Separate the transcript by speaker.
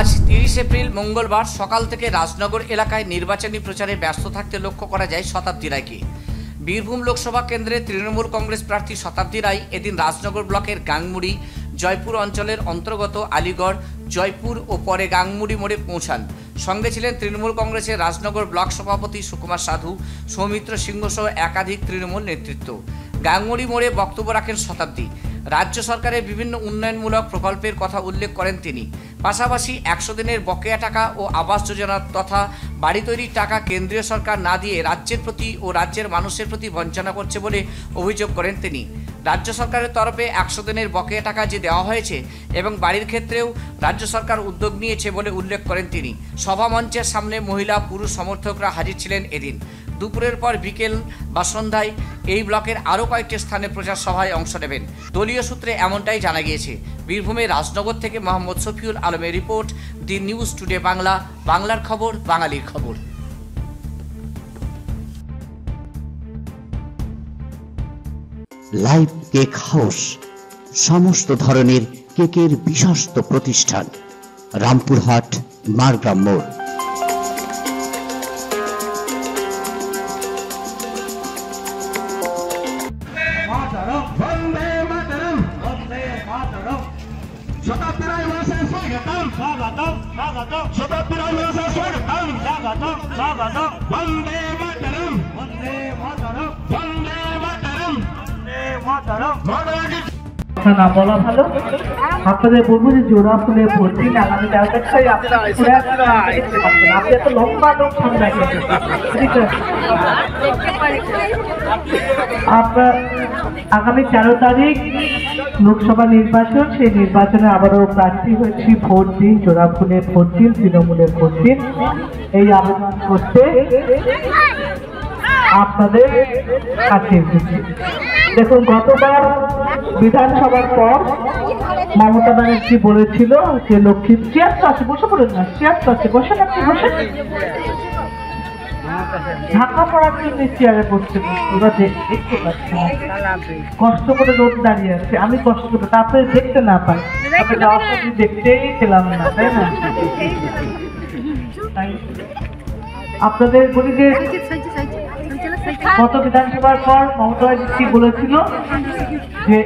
Speaker 1: আজ 30 এপ্রিল মঙ্গলবার সকাল থেকে রাজনগর এলাকায় নির্বাচনী প্রচারে ব্যস্ত থাকতে লক্ষ্য করা যায় শতাব্দী রায়কে। বীরভূম লোকসভা কেন্দ্রে তৃণমূল কংগ্রেস প্রার্থী শতাব্দী রায় এদিন রাজনগর ব্লকের গাংমুড়ি জয়পুর অঞ্চলের অন্তর্গত আলিগড় জয়পুর ও পরে গাংমুড়ি মোড়ে পৌঁছান। সঙ্গে ছিলেন তৃণমূল কংগ্রেসের রাজনগর ব্লক সভাপতি সুকুমার সাধু, সৌমিত্র সিংহ সহ একাধিক তৃণমূল নেতৃত্ব। গাংমুড়ি মোড়ে বক্তব্য রাখেন শতাব্দী। রাজ্য সরকারের বিভিন্ন উন্নয়নমূলক প্রকল্পের কথা উল্লেখ করেন তিনি। পাশাপাশি 100 দিনের বকেয়া টাকা ও আবাস যোজনা তথা বাড়ি তৈরির টাকা কেন্দ্রীয় সরকার না দিয়ে রাজ্যের প্রতি ও রাজ্যের মানুষের প্রতি বঞ্চনা করছে বলে অভিযোগ করেন তিনি। রাজ্য সরকারের তরফে 100 দিনের বকেয়া টাকা যে দেওয়া হয়েছে এবং বাড়ির ক্ষেত্রেও রাজ্য সরকার উদ্যোগ নিয়েছে বলে উল্লেখ করেন তিনি। সভা মঞ্চের সামনে মহিলা পুরুষ সমর্থকরা হাজির ছিলেন এদিন। দুপুরের পর বিকেল বা সন্ধ্যায় এই ব্লকের আরও কয়েকটি স্থানে প্রচার সভায় অংশ নেবেন। দলীয় সূত্রে এমনটাই জানা গিয়েছে। বীরভূমের রাজনগর থেকে মোহাম্মদ শফিউল আলমের রিপোর্ট, দি নিউজ টুডে বাংলা, বাংলার খবর, বাঙালির খবর।
Speaker 2: লাইভ কেক হাউস, সমস্ত ধরনের কেকের বিশ্বস্ত প্রতিষ্ঠান, রামপুরহাট, মারগ্রাম মোড়।
Speaker 3: शताब्दी राय स्वागतम स्वागतम स्वागतम शताब्दी राय स्वागतम स्वागतम स्वागतम वंदे मातरम वंदे मातरम वंदे मातरम वंदे मातरम
Speaker 4: না বলা ভালো। আপনাদের বলবো যে জোড়া ফুলে ভর্তি আগামী 13 তারিখে আপনি এত লম্বা লোক সামনে আপনার আগামী 13 তারিখ লোকসভা নির্বাচন, সেই নির্বাচনে আবারও প্রার্থী হয়েছি। ভোট দিন, জোড়া ফুলে ভোট দিন, তৃণমূলের ভোট দিন, এই আবেদন করতে আপনাদের কাছে এসেছি। দেখুন, গতবার বিধানসভার পর মমতা ব্যানার্জি বলেছিল যে লক্ষ্মী চেয়ার তো আছে, বসে পড়েন না, চেয়ার তো আছে, বসে আপনি বসে, ঢাকা পড়ার জন্য চেয়ারে বসতে ওরা দেখতে পাচ্ছে না, কষ্ট করে লোক দাঁড়িয়ে আছে। আমি কষ্ট করে তারপরে দেখতে না পাই, তবে যাওয়ার সময় দেখতেই পেলাম না, তাই না? আপনাদের বলি যে গত বিধানসভার পর মমতা ব্যানার্জি বলেছিল যে